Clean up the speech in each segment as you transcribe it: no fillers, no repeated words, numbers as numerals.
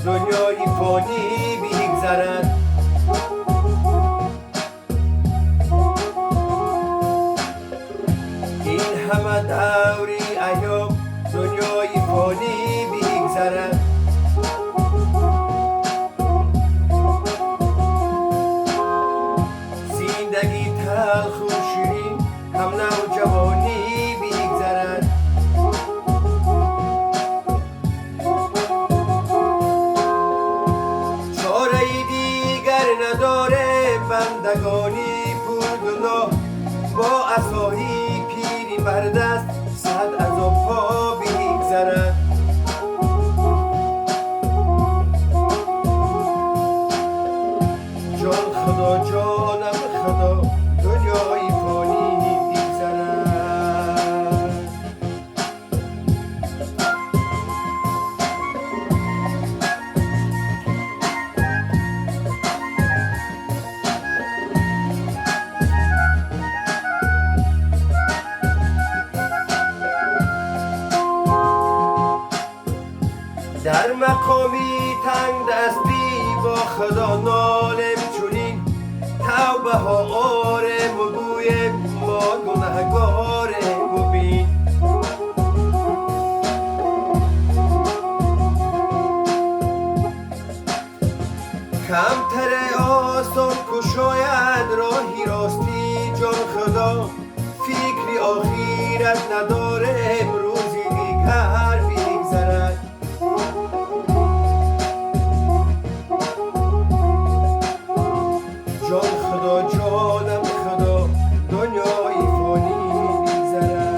دنیای فانی بیگذرد. این همه دوری ایام دنیای فانی بیگذرد. زندگی تلخ و شیرین هم نوجوانی بیگذرد. چاره دیگر نداره بندگانی پرگناه، با عصایی پیری بر دست صد عذاب ها بیگذرد. جان خدا جانم خدا دنیای فانی بیگذرد. در مقامی تنگ دستی با خدا نالم چونین، توبه ها آرم و گویم ما گناهگارم و بین. کمتر آسان کشاید راهی راستی جان خدا، فکری آخیرت ندارم روزی دیگر بیگذرد. جان خدا جانم خدا دنیای فانی بیگذرد.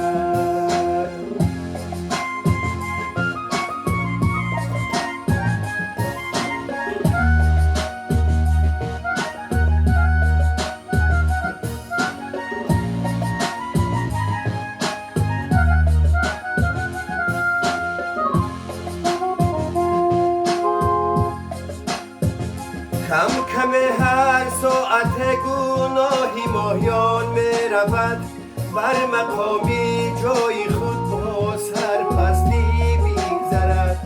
کم کم هر ساعت گناهی ماهیان می رود، بر مقامی جای خود با سرپستی بیگذرد.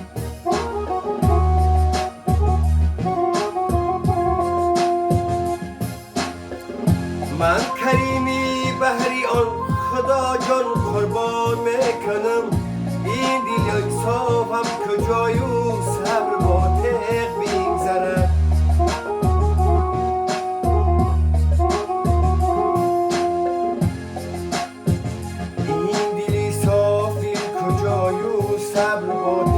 من کریمی بهری آن خدا جان قربان میکنم، این دل یک صافم کجای او صبر با تق بیگذرد. صبر با